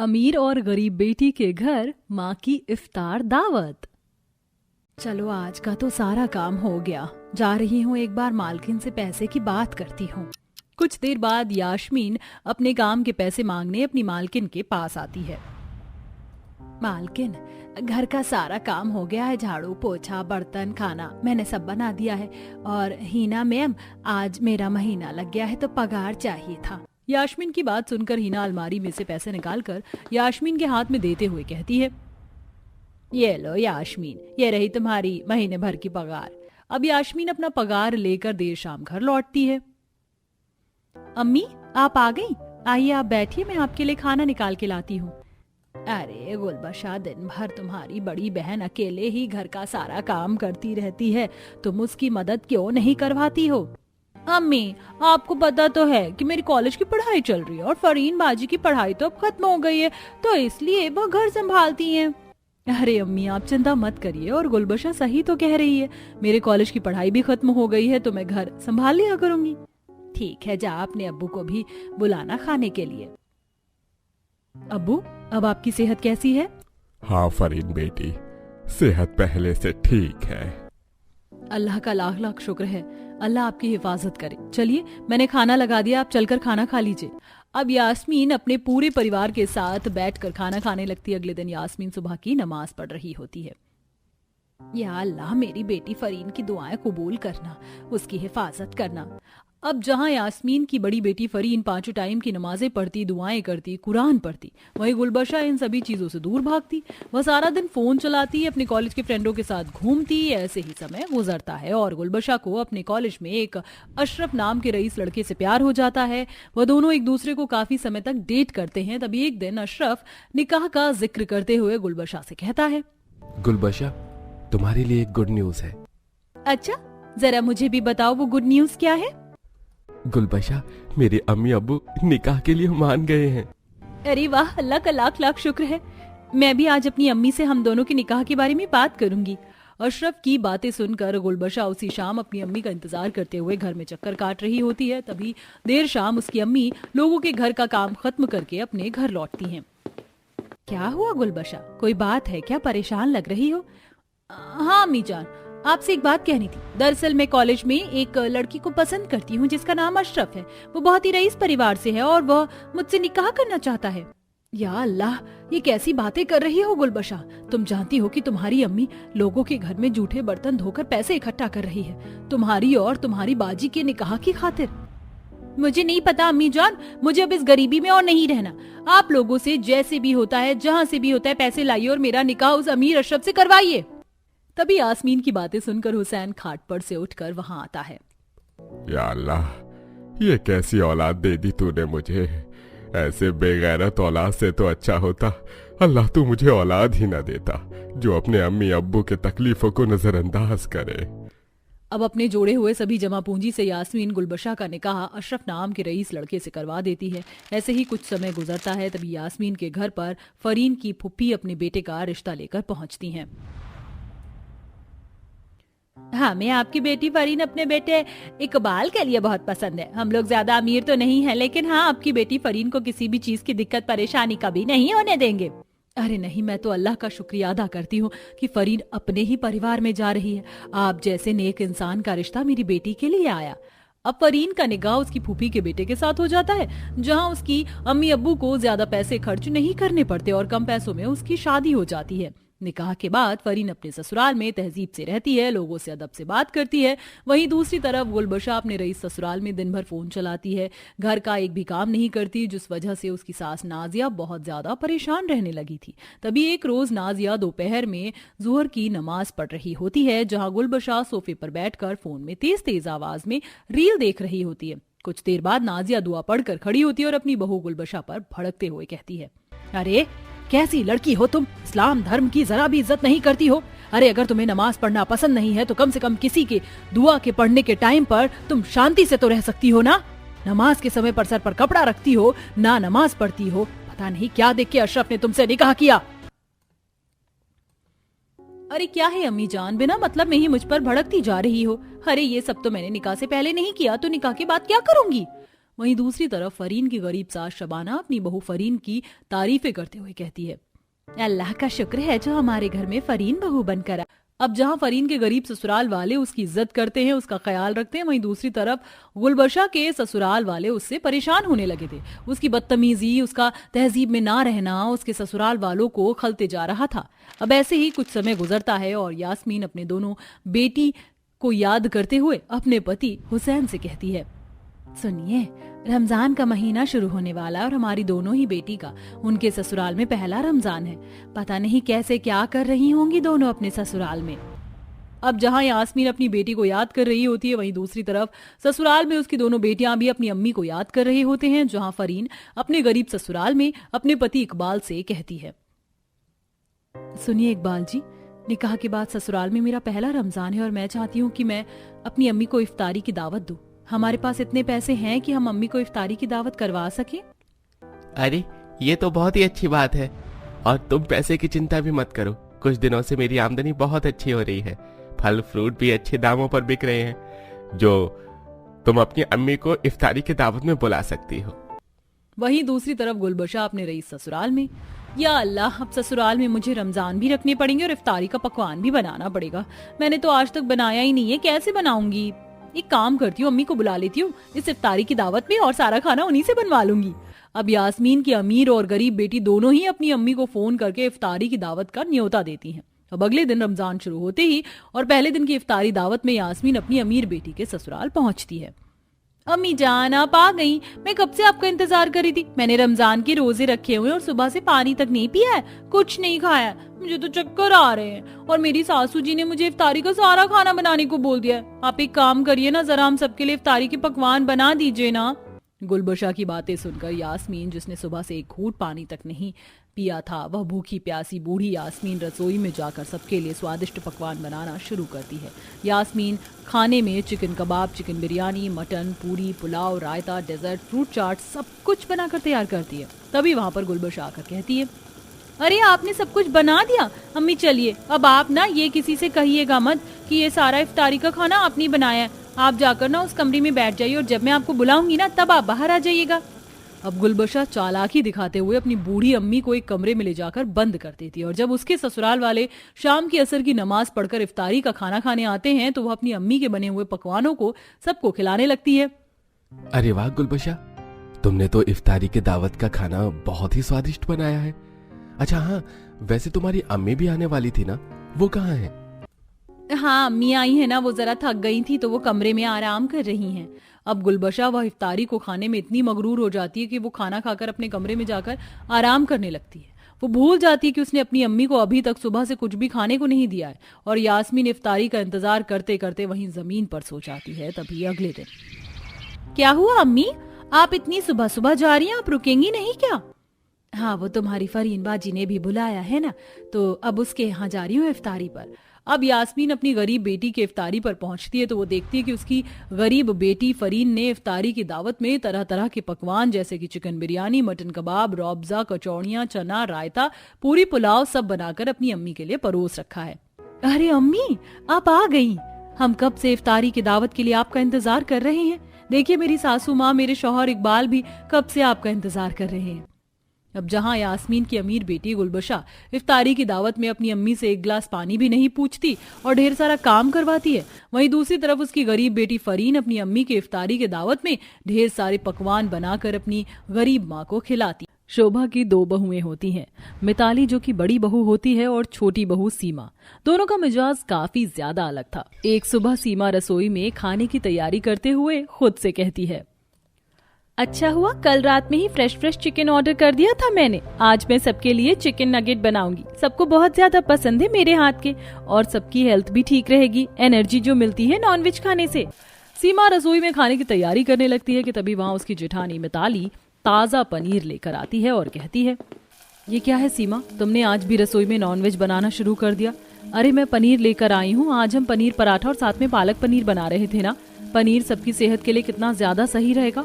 अमीर और गरीब बेटी के घर माँ की इफ्तार दावत। चलो आज का तो सारा काम हो गया, जा रही हूँ एक बार मालकिन से पैसे की बात करती हूँ। कुछ देर बाद यास्मीन अपने काम के पैसे मांगने अपनी मालकिन के पास आती है। मालकिन, घर का सारा काम हो गया है, झाड़ू पोछा बर्तन खाना मैंने सब बना दिया है। और हीना मैम, आज मेरा महीना लग गया है तो पगार चाहिए था। यास्मीन की बात सुनकर हीना अलमारी में से पैसे निकालकर यास्मीन के हाथ में देते हुए कहती है, ये लो यास्मीन, ये रही तुम्हारी महीने भर की पगार। अब यास्मीन अपना पगार लेकर देर शाम घर लौटती है। अम्मी, आप आ गई? आइए आप बैठिए, मैं आपके लिए खाना निकाल के लाती हूँ। अरे गुलबशा, दिन भर तुम्हारी बड़ी बहन अकेले ही घर का सारा काम करती रहती है, तुम उसकी मदद क्यों नहीं करवाती हो? अम्मी, आपको पता तो है कि मेरी कॉलेज की पढ़ाई चल रही है और फरीन बाजी की पढ़ाई तो अब खत्म हो गई है, तो इसलिए वो घर संभालती हैं। अरे अम्मी, आप चिंता मत करिए, और गुलबशा सही तो कह रही है, मेरे कॉलेज की पढ़ाई भी खत्म हो गई है तो मैं घर संभाल लिया करूंगी। ठीक है, जा अपने अब्बू को भी बुलाना खाने के लिए। अब्बू, अब आपकी सेहत कैसी है? हाँ फरीन बेटी, सेहत पहले से ठीक है। अल्लाह का लाख लाख शुक्र है, अल्लाह आपकी हिफाजत करे। चलिए, मैंने खाना लगा दिया, आप चलकर खाना खा लीजिए। अब यास्मीन अपने पूरे परिवार के साथ बैठकर खाना खाने लगती है। अगले दिन यास्मीन सुबह की नमाज पढ़ रही होती है। या अल्लाह, मेरी बेटी फरीन की दुआएं कबूल करना, उसकी हिफाजत करना। अब जहां यास्मीन की बड़ी बेटी फरीन 5 टाइम की नमाजें पढ़ती, दुआएं करती, कुरान पढ़ती, वहीं गुलबशा इन सभी चीजों से दूर भागती। वह सारा दिन फोन चलाती, अपने कॉलेज के फ्रेंडों के साथ घूमती। ऐसे ही समय गुजरता है और गुलबशा को अपने कॉलेज में एक अशरफ नाम के रईस लड़के से प्यार हो जाता है। वह दोनों एक दूसरे को काफी समय तक डेट करते हैं। तभी एक दिन अशरफ निकाह का जिक्र करते हुए गुलबशा से कहता है, गुलबशा, तुम्हारे लिए एक गुड न्यूज है। अच्छा, जरा मुझे भी बताओ वो गुड न्यूज क्या है? गुलबशा, मेरे अम्मी अब्बू निकाह के लिए मान गए हैं। अरे वाह, अल्लाह का लाख लाख शुक्र है। मैं भी आज अपनी अम्मी से हम दोनों के निकाह के बारे में बात करूंगी। अशरफ की बातें सुनकर गुलबशा उसी शाम अपनी अम्मी का इंतजार करते हुए घर में चक्कर काट रही होती है। तभी देर शाम उसकी अम्मी लोगों के घर का काम खत्म करके अपने घर लौटती हैं। क्या हुआ गुलबशा, कोई बात है क्या? परेशान लग रही हो? हाँ अम्मी जान, आपसे एक बात कहनी थी। दरअसल मैं कॉलेज में एक लड़की को पसंद करती हूँ जिसका नाम अशरफ है। वो बहुत ही रईस परिवार से है और वह मुझसे निकाह करना चाहता है। या अल्लाह, ये कैसी बातें कर रही हो गुलबशा? तुम जानती हो कि तुम्हारी अम्मी लोगों के घर में जूठे बर्तन धोकर पैसे इकट्ठा कर रही है, तुम्हारी और तुम्हारी बाजी के निकाह की खातिर। मुझे नहीं पता अम्मी जान, मुझे अब इस गरीबी में और नहीं रहना। आप लोगों से जैसे भी होता है, जहाँ से भी होता है, पैसे लाइए और मेरा निकाह उस अमीर अशरफ से करवाइए। तभी यास्मीन की बातें सुनकर हुसैन खाट पर से उठकर वहां आता है। या अल्लाह, ये कैसी औलाद दे दी तूने मुझे। ऐसे बेगैरत औलाद से तो अच्छा होता अल्लाह तू मुझे औलाद ही न देता जो अपने अम्मी अब्बू के तकलीफों को नजरअंदाज करे। अब अपने जोड़े हुए सभी जमा पूंजी से यास्मीन गुलबशा का निकाह अशरफ नाम के रईस लड़के से करवा देती है। ऐसे ही कुछ समय गुजरता है। तभी यास्मीन के घर पर फरीन की फुप्पी अपने बेटे का रिश्ता लेकर पहुंचती हैं। हमें आपकी बेटी फरीन अपने बेटे इकबाल के लिए बहुत पसंद है। हम लोग ज्यादा अमीर तो नहीं है, लेकिन हाँ, आपकी बेटी फरीन को किसी भी चीज की दिक्कत परेशानी कभी नहीं होने देंगे। अरे नहीं, मैं तो अल्लाह का शुक्रिया अदा करती हूँ कि फरीन अपने ही परिवार में जा रही है। आप जैसे नेक इंसान का रिश्ता मेरी बेटी के लिए आया। अब फरीन का निकाह उसकी फूफी के बेटे के साथ हो जाता है, जहाँ उसकी अम्मी अब्बू को ज्यादा पैसे खर्च नहीं करने पड़ते और कम पैसों में उसकी शादी हो जाती है। निकाह के बाद फरीन अपने ससुराल में तहजीब से रहती है, लोगों से अदब से बात करती है। वहीं दूसरी तरफ गुलबशा अपने रईस ससुराल में दिन भर फोन चलाती है, घर का एक भी काम नहीं करती, जिस वजह से उसकी सास नाजिया बहुत ज्यादा परेशान रहने लगी थी। तभी एक रोज नाजिया दोपहर में जुहर की नमाज पढ़ रही होती है, जहां गुलबशा सोफे पर बैठकर फोन में तेज तेज आवाज में रील देख रही होती है। कुछ देर बाद नाजिया दुआ पढ़कर खड़ी होती है और अपनी बहू गुलबशा पर भड़कते हुए कहती है, अरे कैसी लड़की हो तुम, इस्लाम धर्म की जरा भी इज्जत नहीं करती हो। अरे अगर तुम्हें नमाज पढ़ना पसंद नहीं है तो कम से कम किसी के दुआ के पढ़ने के टाइम पर तुम शांति से तो रह सकती हो ना। नमाज के समय पर सर पर कपड़ा रखती हो, ना नमाज पढ़ती हो। पता नहीं क्या देख के अशरफ ने तुमसे निकाह किया। अरे क्या है अम्मी जान, बिना मतलब में ही मुझ पर भड़कती जा रही हो। अरे ये सब तो मैंने निकाह से पहले नहीं किया, तो निकाह के बाद क्या करूंगी? वहीं दूसरी तरफ फरीन की गरीब सास शबाना अपनी बहू फरीन की तारीफें करते हुए कहती है, अल्लाह का शुक्र है जो हमारे घर में फरीन बहू बनकर आया। अब जहां फरीन के गरीब ससुराल वाले उसकी इज्जत करते हैं, उसका ख्याल रखते हैं, वहीं दूसरी तरफ गुलबशा के ससुराल वाले उससे परेशान होने लगे थे। उसकी बदतमीजी, उसका तहजीब में ना रहना उसके ससुराल वालों को खलते जा रहा था। अब ऐसे ही कुछ समय गुजरता है और यास्मीन अपने दोनों बेटी को याद करते हुए अपने पति हुसैन से कहती है, सुनिए, रमजान का महीना शुरू होने वाला और हमारी दोनों ही बेटी का उनके ससुराल में पहला रमजान है। पता नहीं कैसे क्या कर रही होंगी दोनों अपने ससुराल में। अब जहां यास्मीन अपनी बेटी को याद कर रही होती है, वहीं दूसरी तरफ ससुराल में उसकी दोनों बेटियां भी अपनी अम्मी को याद कर रहे होते हैं। जहां फरीन अपने गरीब ससुराल में अपने पति इकबाल से कहती है, सुनिए इकबाल जी, निकाह के बाद ससुराल में मेरा पहला रमजान है और मैं चाहती हूँ कि मैं अपनी अम्मी को इफ्तारी की दावत दूं। हमारे पास इतने पैसे हैं कि हम अम्मी को इफ्तारी की दावत करवा सके। अरे ये तो बहुत ही अच्छी बात है, और तुम पैसे की चिंता भी मत करो। कुछ दिनों से मेरी आमदनी बहुत अच्छी हो रही है, फल फ्रूट भी अच्छे दामों पर बिक रहे हैं, जो तुम अपनी अम्मी को इफ्तारी की दावत में बुला सकती हो। वहीं दूसरी तरफ गुलबशा अपने रईस ससुराल में, या अल्लाह, अब ससुराल में मुझे रमजान भी रखने पड़ेंगे और इफ्तारी का पकवान भी बनाना पड़ेगा। मैंने तो आज तक बनाया ही नहीं है, कैसे बनाऊंगी। एक काम करती हूँ, अम्मी को बुला लेती हूँ इस इफ्तारी की दावत में और सारा खाना उन्हीं से बनवा लूंगी। अब यास्मीन की अमीर और गरीब बेटी दोनों ही अपनी अम्मी को फोन करके इफ्तारी की दावत का न्योता देती हैं। अब अगले दिन रमजान शुरू होते ही और पहले दिन की इफ्तारी दावत में यास्मीन अपनी अमीर बेटी के ससुराल पहुंचती है। अम्मी जान, आप आ गई। मैं कब से आपका इंतजार कर रही थी। मैंने रमजान के रोजे रखे हुए और सुबह से पानी तक नहीं पिया है, कुछ नहीं खाया। मुझे तो चक्कर आ रहे हैं और मेरी सासू जी ने मुझे इफ्तारी का सारा खाना बनाने को बोल दिया है। आप एक काम करिए ना, जरा हम सबके लिए इफ्तारी के पकवान बना दीजिए ना। गुलबशा की बातें सुनकर यास्मीन, जिसने सुबह से एक घूंट पानी तक नहीं पिया था, वह भूखी प्यासी बूढ़ी यास्मीन रसोई में जाकर सबके लिए स्वादिष्ट पकवान बनाना शुरू करती है। यास्मीन खाने में चिकन कबाब, चिकन बिरयानी, मटन, पूरी, पुलाव, रायता, डेजर्ट, फ्रूट चाट सब कुछ बनाकर तैयार करती है। तभी वहां पर गुलबशा आकर कहती है, अरे आपने सब कुछ बना दिया। अम्मी चलिए, अब आप ना ये किसी से कहिएगा मत कि ये सारा इफ्तारी का खाना आपने बनाया है। आप जाकर ना उस कमरे में बैठ जाइए और जब मैं आपको बुलाऊंगी ना तब आप बाहर आ जाइएगा। अब गुलबशा चालाकी दिखाते हुए अपनी बूढ़ी अम्मी को एक कमरे में ले जाकर बंद कर देती है और जब उसके ससुराल वाले शाम की असर की नमाज पढ़कर इफ्तारी का खाना खाने आते हैं तो वह अपनी अम्मी के बने हुए पकवानों को सबको खिलाने लगती है। अरे वाह गुलबशा, तुमने तो इफ्तारी के दावत का खाना बहुत ही स्वादिष्ट बनाया है। अच्छा हाँ, वैसे तुम्हारी अम्मी भी आने वाली थी ना, वो कहाँ है? हाँ, अम्मी आई है ना, वो जरा थक गई थी तो वो कमरे में आराम कर रही हैं। अब गुलबशा वह इफ्तारी को खाने में इतनी मगरूर हो जाती है कि वो खाना खाकर अपने कमरे में जाकर आराम करने लगती है। वो भूल जाती है कि उसने अपनी अम्मी को अभी तक सुबह से कुछ भी खाने को नहीं दिया है और यास्मीन इफ्तारी का इंतजार करते करते वहीं जमीन पर सो जाती है। तभी अगले दिन, क्या हुआ अम्मी, आप इतनी सुबह सुबह जा रही हैं, आप रुकेंगी नहीं क्या? हाँ, वो तुम्हारी फरीन बाजी ने भी बुलाया है ना, तो अब उसके यहाँ जा रही हूँ इफ्तारी पर। अब यास्मीन अपनी गरीब बेटी के इफ्तारी पर पहुंचती है तो वो देखती है कि उसकी गरीब बेटी फरीन ने इफ्तारी की दावत में तरह तरह के पकवान जैसे कि चिकन बिरयानी, मटन कबाब, रौब्जा, कचौड़ियाँ, चना, रायता, पूरी, पुलाव सब बनाकर अपनी अम्मी के लिए परोस रखा है। अरे अम्मी, आप आ गई। हम कब से इफ्तारी की दावत के लिए आपका इंतजार कर रहे हैं। देखिए मेरी सासू माँ, मेरे शौहर इकबाल भी कब से आपका इंतजार कर रहे हैं। अब जहां यास्मीन की अमीर बेटी गुलबशा इफ्तारी की दावत में अपनी अम्मी से एक गिलास पानी भी नहीं पूछती और ढेर सारा काम करवाती है, वहीं दूसरी तरफ उसकी गरीब बेटी फरीन अपनी अम्मी के इफ्तारी के दावत में ढेर सारे पकवान बनाकर अपनी गरीब माँ को खिलाती। शोभा की दो बहुएं होती हैं, मिताली जो कि बड़ी बहू होती है और छोटी बहू सीमा। दोनों का मिजाज काफी ज्यादा अलग था। एक सुबह सीमा रसोई में खाने की तैयारी करते हुए खुद से कहती है, अच्छा हुआ कल रात में ही फ्रेश चिकन ऑर्डर कर दिया था मैंने। आज मैं सबके लिए चिकन नगेट बनाऊंगी। सबको बहुत ज्यादा पसंद है मेरे हाथ के और सबकी हेल्थ भी ठीक रहेगी, एनर्जी जो मिलती है नॉनवेज खाने से। सीमा रसोई में खाने की तैयारी करने लगती है कि तभी वहाँ उसकी जेठानी मिताली ताजा पनीर लेकर आती है और कहती है, ये क्या है सीमा, तुमने आज भी रसोई में नॉनवेज बनाना शुरू कर दिया। अरे मैं पनीर लेकर आई हूँ, आज हम पनीर पराठा और साथ में पालक पनीर बना रहे थे ना। पनीर सबकी सेहत के लिए कितना ज्यादा सही रहेगा।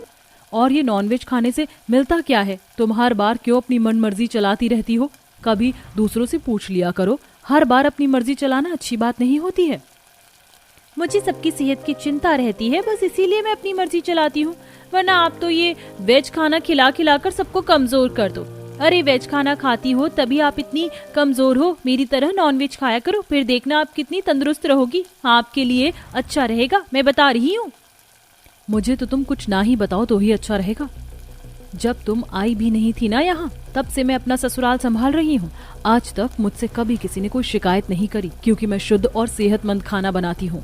और ये नॉनवेज खाने से मिलता क्या है? तुम हर बार क्यों अपनी मन मर्जी चलाती रहती हो? कभी दूसरों से पूछ लिया करो, हर बार अपनी मर्जी चलाना अच्छी बात नहीं होती है। मुझे सबकी सेहत की चिंता रहती है, बस इसीलिए मैं अपनी मर्जी चलाती हूँ, वरना आप तो ये वेज खाना खिला खिलाकर सबको कमजोर कर दो। अरे वेज खाना खाती हो तभी आप इतनी कमजोर हो, मेरी तरह नॉन वेज खाया करो, फिर देखना आप कितनी तंदुरुस्त रहोगी, आपके लिए अच्छा रहेगा, मैं बता रही हूँ। मुझे तो तुम कुछ ना ही बताओ तो ही अच्छा रहेगा। जब तुम आई भी नहीं थी ना यहाँ, तब से मैं अपना ससुराल संभाल रही हूँ। आज तक मुझसे कभी किसी ने कोई शिकायत नहीं करी, क्योंकि मैं शुद्ध और सेहतमंद खाना बनाती हूँ।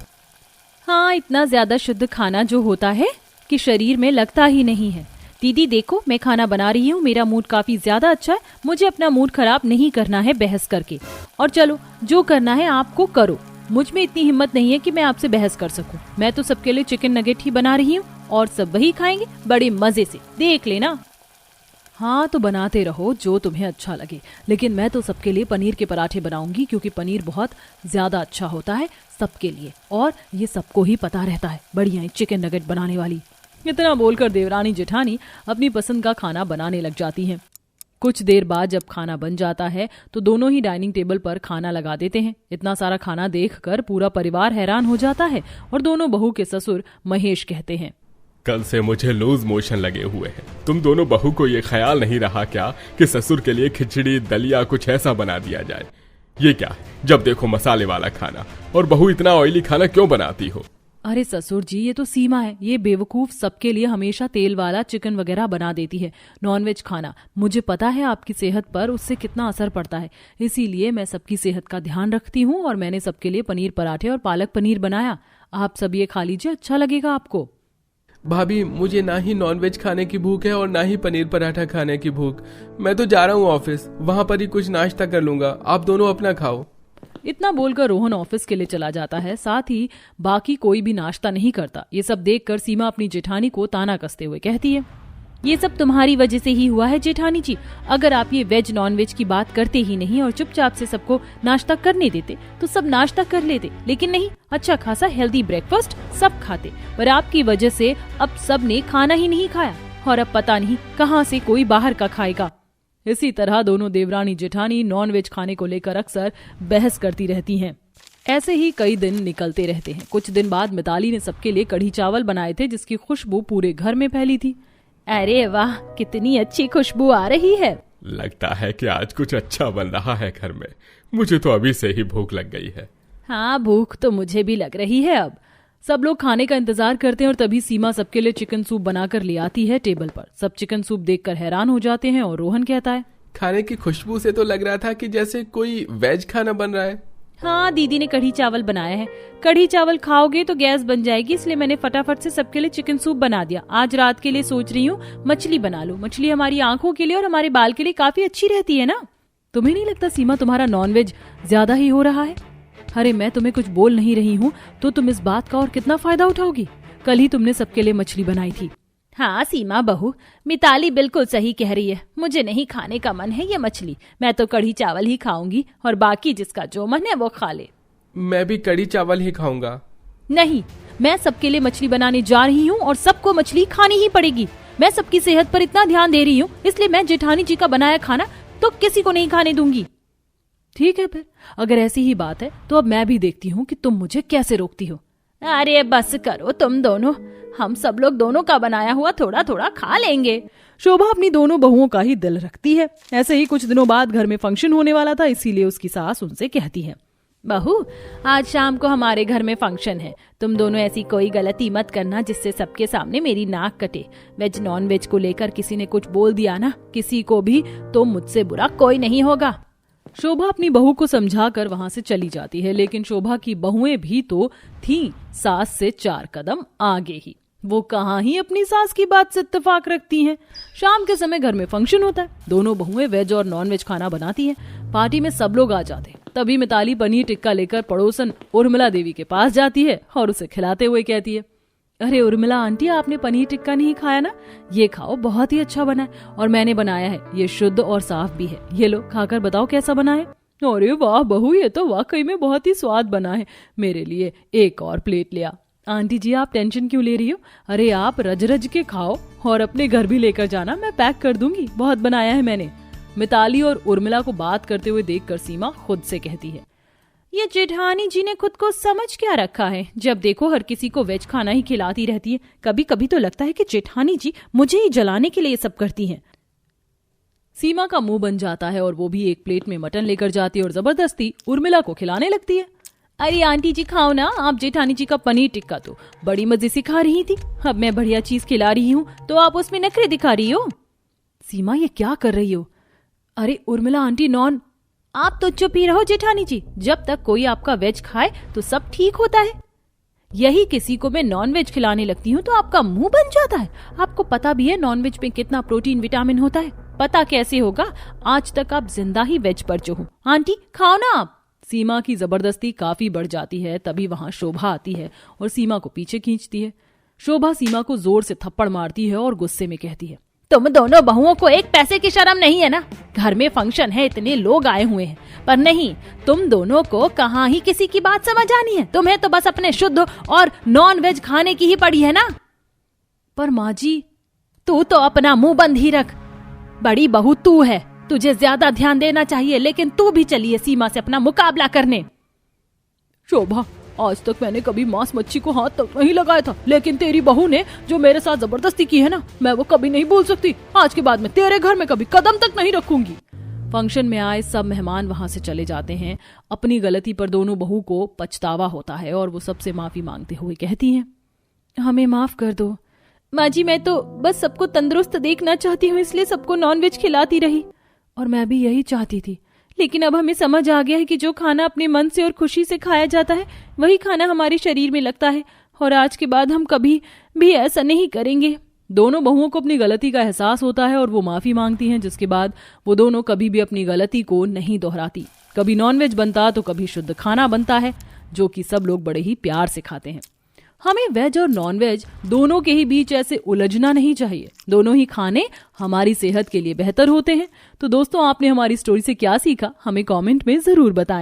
हाँ, इतना ज्यादा शुद्ध खाना जो होता है कि शरीर में लगता ही नहीं है। दीदी देखो, मैं खाना बना रही हूँ, मेरा मूड काफी ज्यादा अच्छा है, मुझे अपना मूड खराब नहीं करना है बहस करके। और चलो, जो करना है आपको करो, मुझ में इतनी हिम्मत नहीं है कि मैं आपसे बहस कर सकूं। मैं तो सबके लिए चिकन नगेट ही बना रही हूँ और सब वही खाएंगे बड़े मजे से, देख लेना। हाँ, तो बनाते रहो जो तुम्हें अच्छा लगे, लेकिन मैं तो सबके लिए पनीर के पराठे बनाऊंगी, क्योंकि पनीर बहुत ज्यादा अच्छा होता है सबके लिए, और ये सबको ही पता रहता है। बढ़िया चिकन नगेट बनाने वाली। इतना बोलकर देवरानी जेठानी अपनी पसंद का खाना बनाने लग जाती हैं। कुछ देर बाद जब खाना बन जाता है तो दोनों ही डाइनिंग टेबल पर खाना लगा देते हैं। इतना सारा खाना देखकर पूरा परिवार हैरान हो जाता है और दोनों बहू के ससुर महेश कहते हैं, कल से मुझे लूज मोशन लगे हुए हैं। तुम दोनों बहू को ये ख्याल नहीं रहा क्या कि ससुर के लिए खिचड़ी दलिया कुछ ऐसा बना दिया जाए? ये क्या है, जब देखो मसाले वाला खाना, और बहू इतना ऑयली खाना क्यों बनाती हो? अरे ससुर जी, ये तो सीमा है। ये बेवकूफ सबके लिए हमेशा तेल वाला चिकन वगैरह बना देती है, नॉनवेज खाना। मुझे पता है आपकी सेहत पर उससे कितना असर पड़ता है, इसीलिए मैं सबकी सेहत का ध्यान रखती हूँ और मैंने सबके लिए पनीर पराठे और पालक पनीर बनाया। आप सब ये खा लीजिए, अच्छा लगेगा आपको। भाभी, मुझे ना ही नॉनवेज खाने की भूख है और ना ही पनीर पराठा खाने की भूख। मैं तो जा रहा हूँ ऑफिस, वहाँ पर ही कुछ नाश्ता कर लूंगा, आप दोनों अपना खाओ। इतना बोलकर रोहन ऑफिस के लिए चला जाता है, साथ ही बाकी कोई भी नाश्ता नहीं करता। ये सब देखकर सीमा अपनी जेठानी को ताना कसते हुए कहती है, ये सब तुम्हारी वजह से ही हुआ है जेठानी जी। अगर आप ये वेज नॉन वेज की बात करते ही नहीं और चुपचाप से सबको नाश्ता करने देते तो सब नाश्ता कर लेते, लेकिन नहीं, अच्छा खासा हेल्दी ब्रेकफास्ट सब खाते। पर आपकी वजह से अब सब ने खाना ही नहीं खाया, और अब पता नहीं कहाँ से कोई बाहर का खाएगा। इसी तरह दोनों देवरानी जेठानी नॉन वेज खाने को लेकर अक्सर बहस करती रहती हैं। ऐसे ही कई दिन निकलते रहते हैं। कुछ दिन बाद मिताली ने सबके लिए कढ़ी चावल बनाए थे, जिसकी खुशबू पूरे घर में फैली थी। अरे वाह, कितनी अच्छी खुशबू आ रही है। लगता है कि आज कुछ अच्छा बन रहा है घर में। मुझे तो अभी से ही भूख लग गई है। हाँ, भूख तो मुझे भी लग रही है। अब सब लोग खाने का इंतजार करते हैं और तभी सीमा सबके लिए चिकन सूप बनाकर ले आती है टेबल पर। सब चिकन सूप देखकर हैरान हो जाते हैं और रोहन कहता है, खाने की खुशबू से तो लग रहा था कि जैसे कोई वेज खाना बन रहा है। हाँ, दीदी ने कढ़ी चावल बनाया है। कढ़ी चावल खाओगे तो गैस बन जाएगी, इसलिए मैंने फटाफट से सबके लिए चिकन सूप बना दिया। आज रात के लिए सोच रही हूँ मछली बना लूं। मछली हमारी आंखों के लिए और हमारे बाल के लिए काफी अच्छी रहती है ना। तुम्हें नहीं लगता सीमा तुम्हारा नॉनवेज ज्यादा ही हो रहा है? अरे मैं तुम्हें कुछ बोल नहीं रही हूँ तो तुम इस बात का और कितना फायदा उठाओगी? कल ही तुमने सबके लिए मछली बनाई थी। हाँ सीमा बहू, मिताली बिल्कुल सही कह रही है। मुझे नहीं खाने का मन है ये मछली, मैं तो कढ़ी चावल ही खाऊंगी और बाकी जिसका जो मन है वो खा ले। मैं भी कढ़ी चावल ही खाऊंगा। नहीं, मैं सबके लिए मछली बनाने जा रही हूँ और सबको मछली खानी ही पड़ेगी। मैं सबकी सेहत पर इतना ध्यान दे रही हूँ, इसलिए मैं जेठानी जी का बनाया खाना तो किसी को नहीं खाने दूंगी। ठीक है, फिर अगर ऐसी ही बात है तो अब मैं भी देखती हूँ कि तुम मुझे कैसे रोकती हो। अरे बस करो तुम दोनों, हम सब लोग दोनों का बनाया हुआ थोड़ा थोड़ा खा लेंगे। शोभा अपनी दोनों बहुओं का ही दिल रखती है। ऐसे ही कुछ दिनों बाद घर में फंक्शन होने वाला था, इसीलिए उसकी सास उनसे कहती है, बहू आज शाम को हमारे घर में फंक्शन है, तुम दोनों ऐसी कोई गलती मत करना जिससे सबके सामने मेरी नाक कटे। वेज नॉन वेज को लेकर किसी ने कुछ बोल दिया ना किसी को भी, तो मुझसे बुरा कोई नहीं होगा। शोभा अपनी बहू को समझाकर वहां से चली जाती है, लेकिन शोभा की बहुएं भी तो थीं सास से 4 कदम आगे ही। वो कहाँ ही अपनी सास की बात से इत्तेफाक रखती हैं। शाम के समय घर में फंक्शन होता है, दोनों बहुएं वेज और नॉन वेज खाना बनाती हैं। पार्टी में सब लोग आ जाते हैं। तभी मिताली पनीर टिक्का लेकर पड़ोसन उर्मिला देवी के पास जाती है और उसे खिलाते हुए कहती है, अरे उर्मिला आंटी, आपने पनीर टिक्का नहीं खाया ना? ये खाओ, बहुत ही अच्छा बना है और मैंने बनाया है, ये शुद्ध और साफ भी है। ये लो खाकर बताओ कैसा बना है। अरे वाह बहू, ये तो वाकई में बहुत ही स्वाद बना है, मेरे लिए एक और प्लेट ले आ। आंटी जी आप टेंशन क्यों ले रही हो? अरे आप रज रज के खाओ और अपने घर भी लेकर जाना, मैं पैक कर दूंगी, बहुत बनाया है मैंने। मिताली और उर्मिला को बात करते हुए देखकर सीमा खुद से कहती है, ये जेठानी जी ने खुद को समझ क्या रखा है? जब देखो हर किसी को वेज खाना ही खिलाती रहती है। कभी कभी तो लगता है कि जेठानी जी मुझे ही जलाने के लिए ये सब करती हैं। सीमा का मुंह बन जाता है और वो भी एक प्लेट में मटन लेकर जाती है और जबरदस्ती उर्मिला को खिलाने लगती है। अरे आंटी जी खाओ ना, आप जेठानी जी का पनीर टिक्का तो बड़ी मजे से खा रही थी। अब मैं बढ़िया चीज खिला रही हूँ तो आप उसमें नखरे दिखा रही हो। सीमा ये क्या कर रही हो? अरे उर्मिला आंटी नॉन। आप तो चुप ही रहो जेठानी जी, जब तक कोई आपका वेज खाए तो सब ठीक होता है। यही किसी को मैं नॉन वेज खिलाने लगती हूँ तो आपका मुंह बन जाता है। आपको पता भी है नॉन वेज में कितना प्रोटीन विटामिन होता है? पता कैसे होगा? आज तक आप जिंदा ही वेज पर जो हो। आंटी खाओ ना आप। सीमा की जबरदस्ती काफी बढ़ जाती है। तभी वहां शोभा आती है और सीमा को पीछे खींचती है। शोभा सीमा को जोर से थप्पड़ मारती है और गुस्से में कहती है, तुम दोनों बहुओं को एक पैसे की शर्म नहीं है ना? घर में फंक्शन है, इतने लोग आए हुए हैं, पर नहीं, तुम दोनों को कहाँ ही किसी की बात समझ आनी है। तुम्हें तो बस अपने शुद्ध और नॉन वेज खाने की ही पड़ी है ना। पर माँ जी, तू तो अपना मुंह बंद ही रख। बड़ी बहू तू है, तुझे ज्यादा ध्यान देना चाहिए, लेकिन तू भी चली है सीमा से अपना मुकाबला करने। शोभा, आज तक मैंने कभी मांस मच्छी को हाथ तक नहीं लगाया था, लेकिन तेरी बहू ने जो मेरे साथ जबरदस्ती की है ना, मैं वो कभी नहीं भूल सकती। आज के बाद मैं तेरे घर में कभी कदम तक नहीं रखूंगी। फंक्शन में आए सब मेहमान वहां से चले जाते हैं। अपनी गलती पर दोनों बहू को पछतावा होता है और वो सबसे माफी मांगते हुए कहती हैं, हमें माफ कर दो माँ जी, मैं तो बस सबको तंदुरुस्त देखना चाहती हूँ, इसलिए सबको नॉनवेज खिलाती रही। और मैं भी यही चाहती थी, लेकिन अब हमें समझ आ गया है कि जो खाना अपने मन से और खुशी से खाया जाता है वही खाना हमारे शरीर में लगता है, और आज के बाद हम कभी भी ऐसा नहीं करेंगे। दोनों बहुओं को अपनी गलती का एहसास होता है और वो माफी मांगती हैं, जिसके बाद वो दोनों कभी भी अपनी गलती को नहीं दोहराती। कभी नॉनवेज बनता तो कभी शुद्ध खाना बनता है, जो कि सब लोग बड़े ही प्यार से खाते हैं। हमें वेज और नॉन वेज दोनों के ही बीच ऐसे उलझना नहीं चाहिए। दोनों ही खाने हमारी सेहत के लिए बेहतर होते हैं। तो दोस्तों, आपने हमारी स्टोरी से क्या सीखा, हमें कमेंट में जरूर बताएं।